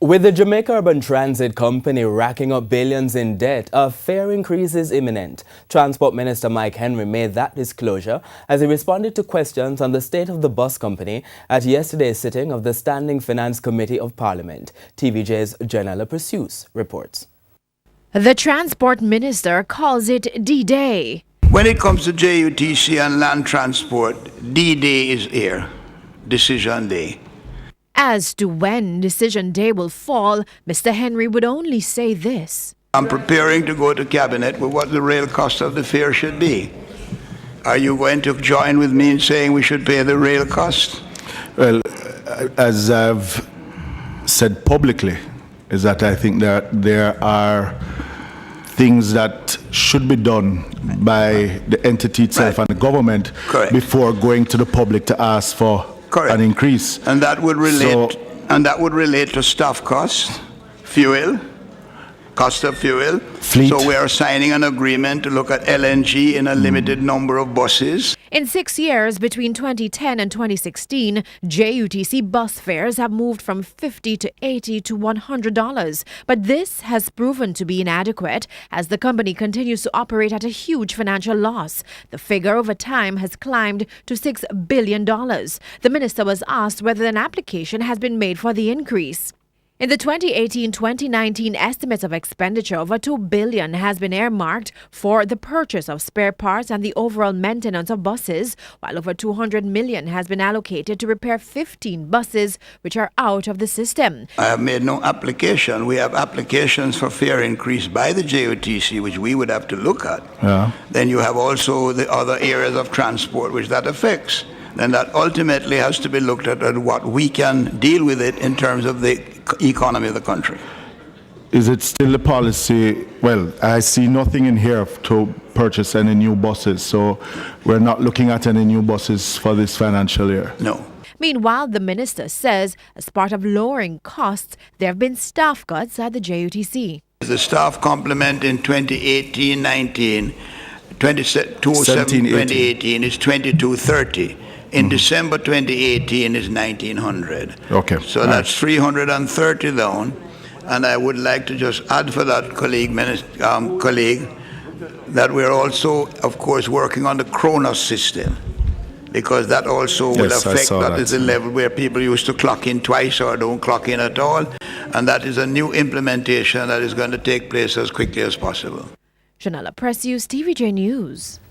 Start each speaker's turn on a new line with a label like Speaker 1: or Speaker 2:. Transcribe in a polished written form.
Speaker 1: With the Jamaica Urban Transit Company racking up billions in debt, a fare increase is imminent. Transport Minister Mike Henry made that disclosure as he responded to questions on the state of the bus company at yesterday's sitting of the Standing Finance Committee of Parliament. TVJ's Janella Pursues reports.
Speaker 2: The Transport Minister calls it D-Day.
Speaker 3: When it comes to JUTC and land transport, D-Day is here, Decision Day.
Speaker 2: As to when Decision Day will fall, Mr. Henry would only say this.
Speaker 3: I'm preparing to go to Cabinet with what the real cost of the fare should be. Are you going to join with me in saying we should pay the real cost?
Speaker 4: Well, as I've said publicly, is that I think that there are things that should be done by the entity itself and the government before going to the public to ask for an increase.
Speaker 3: And that would relate to staff costs, fuel, cost of fuel.
Speaker 4: Fleet.
Speaker 3: So we are signing an agreement to look at LNG in a limited number of buses.
Speaker 2: In 6 years, between 2010 and 2016, JUTC bus fares have moved from $50 to $80 to $100. But this has proven to be inadequate as the company continues to operate at a huge financial loss. The figure over time has climbed to $6 billion. The minister was asked whether an application has been made for the increase. In the 2018-2019 estimates of expenditure, over $2 billion has been earmarked for the purchase of spare parts and the overall maintenance of buses, while over $200 million has been allocated to repair 15 buses which are out of the system.
Speaker 3: I have made no application. We have applications for fare increase by the JUTC, which we would have to look at.
Speaker 4: Yeah.
Speaker 3: Then you have also the other areas of transport which that affects. Then that ultimately has to be looked at what we can deal with it in terms of the economy of the country.
Speaker 4: Is it still the policy? Well, I see nothing in here to purchase any new buses, so we're not looking at any new buses for this financial year.
Speaker 3: No.
Speaker 2: Meanwhile, the minister says as part of lowering costs, there have been staff cuts at the JUTC.
Speaker 3: The staff complement in 2018-19, 2018 is 2230. In December 2018 is 1900.
Speaker 4: Okay.
Speaker 3: So that's 330 down. And I would like to just add for that colleague, that we're also, of course, working on the Kronos system, because that also will affect, that is the level where people used to clock in twice or don't clock in at all. And that is a new implementation that is going to take place as quickly as possible.
Speaker 2: Janella Pursues, TVJ News.